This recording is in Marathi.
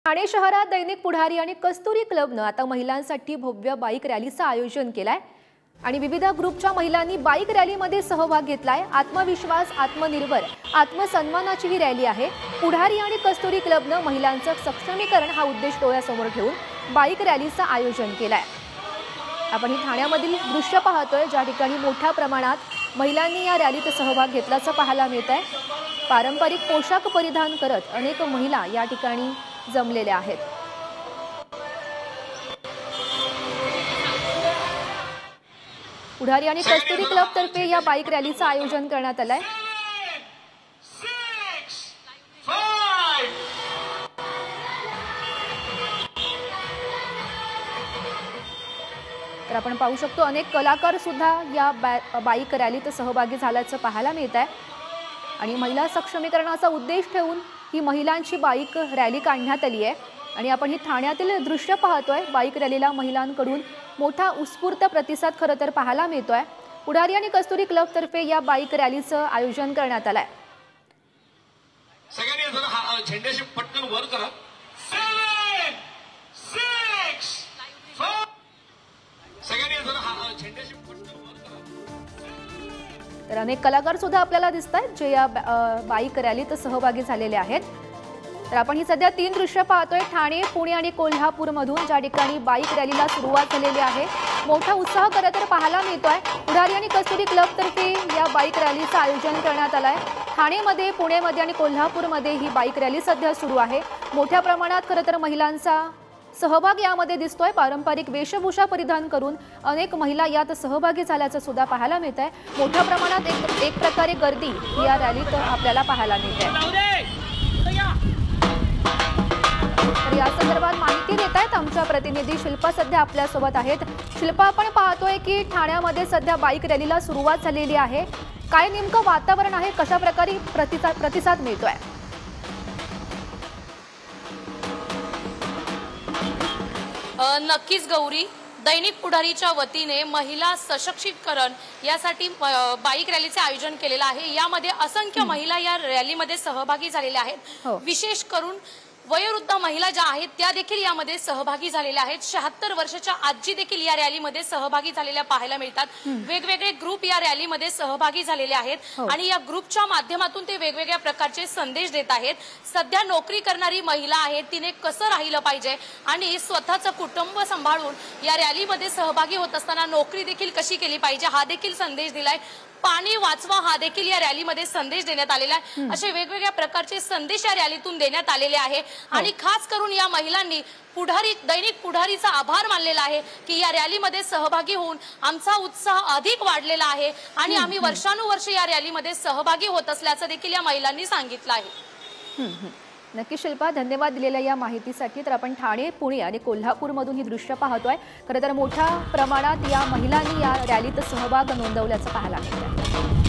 ठाणे शहरात दैनिक पुढारी आणि कस्तुरी क्लबनं आता महिलांसाठी भव्य बाईक रॅलीचं आयोजन केलंय आणि विविध ग्रुपच्या महिलांनी बाईक रॅलीमध्ये सहभाग घेतलाय। आत्मविश्वास, आत्मनिर्भर, आत्मसन्मानाची ही रॅली आहे। पुढारी आणि कस्तुरी क्लबनं महिलांचं सक्षमीकरण हा उद्देश डोळ्यासमोर ठेवून बाईक रॅलीचं आयोजन केलंय। आपण ही ठाण्यामधील दृश्य पाहतोय, ज्या ठिकाणी मोठ्या प्रमाणात महिलांनी या रॅलीत सहभाग घेतल्याचं पाहायला मिळतंय। पारंपरिक पोशाख परिधान करत अनेक महिला या ठिकाणी जमलेल्या आहेत। पुढारी आणि कस्तुरी क्लब तर्फे या बाईक रॅलीचं आयोजन करण्यात आलंय। तर आपण पाहू शकतो अनेक कलाकार सुद्धा या बाईक रॅलीत सहभागी झाल्याचं पाहायला मिळतंय आणि महिला सक्षमीकरणाचा उद्देश ठेवून ही महिलांची बाईक रॅली काढण्यात आली आहे। आणि आपण ही ठाण्यातील दृश्य पाहतोय। बाईक रॅलीला महिलांकडून मोठा उत्स्फूर्त प्रतिसाद खरं तर पाहायला मिळतोय। पुढारी आणि कस्तुरी क्लब तर्फे या बाईक रॅलीचं आयोजन करण्यात आलंय। सगळ्यांनी जरा झेंड्याशी पटकन वर करा। 7 6 4 सगळ्यांनी जरा झेंड्याशी पटकन वर करा। तर अनेक कलाकार सुद्धा आपल्याला दिसतात जे या बाईक रॅलीत सहभागी झालेले आहेत। तर आपण ही सध्या 3 दृश्य पाहतोय, ठाणे, पुणे आणि कोल्हापूर मधून, ज्या ठिकाणी बाईक रॅलीला सुरुवात झालेली आहे। मोठा उत्साह खरं तर पाहायला मिळतोय। पुढारी आणि कस्तुरी क्लब तर्फे या बाईक रॅलीचं आयोजन करण्यात आलंय। ठाणेमध्ये, पुणेमध्ये आणि कोल्हापूरमध्ये ही बाईक रॅली सध्या सुरू आहे। मोठ्या प्रमाणात खरं तर महिलांचा सहभाग यामध्ये दिसतोय। पारंपरिक वेशभूषा परिधान करून अनेक महिला यात सहभागी झाल्याचं सुद्धा पाहायला मिळतंय। मोठ्या प्रमाणात एक प्रकारे गर्दी या रॅलीत आपल्याला पाहायला मिळते। तर या संदर्भात माहिती देत आहेत आमच्या प्रतिनिधी शिल्पा सध्या आपल्या सोबत आहेत। शिल्पा, आपण पाहतोय की ठाण्यामध्ये सध्या बाईक रॅलीला सुरुवात झालेली आहे। काय नेमकं वातावरण आहे, कशा प्रकारे प्रतिसाद मिळतोय? नक्कीच गौरी, दैनिक पुढारीच्या वतीने महिला सशक्तीकरण यासाठी बाईक रॅलीचे आयोजन केलेलं आहे। यामध्ये असंख्य महिला या रॅलीमध्ये सहभागी झालेल्या आहेत। विशेष करून वयोवृद्ध महिला ज्या आहेत त्या देखील यामध्ये सहभागी झालेल्या आहेत। 76 वर्षाच्या आजी देखील या रॅलीमध्ये सहभागी झालेल्या पाहायला मिळतात। वेगवेगळे ग्रुप या रॅलीमध्ये सहभागी झालेले आहेत आणि या ग्रुपच्या माध्यमातून ते वेगवेगळ्या प्रकारचे संदेश देत आहेत। सध्या नोकरी करणारी महिला आहे, तिने कसं राहिलं पाहिजे आणि स्वतःचं कुटुंब सांभाळून या रॅलीमध्ये सहभागी होत असताना नोकरी देखील कशी केली पाहिजे हा देखील संदेश दिलाय। पाणी वाचवा हा देखील या रॅलीमध्ये संदेश देण्यात आलेला आहे। असे वेगवेगळ्या प्रकारचे संदेश या रॅलीतून देण्यात आलेले आहे आणि खास करून या महिलांनी दैनिक पुढारीचा आभार मानलेला आहे की या रॅलीमध्ये सहभागी होऊन आमचा उत्साह अधिक वाढलेला आहे आणि आम्ही वर्षानुवर्ष या रॅलीमध्ये सहभागी होत असल्याचं देखील या महिलांनी सांगितलं आहे। नक्की शिल्पा, धन्यवाद दिलेल्या या माहितीसाठी। तर आपण ठाणे, पुणे आणि कोल्हापूरमधून ही दृश्य पाहतोय। खरं तर मोठ्या प्रमाणात या महिलांनी या रॅलीत सहभाग नोंदवल्याचं पाहायला मिळतंय।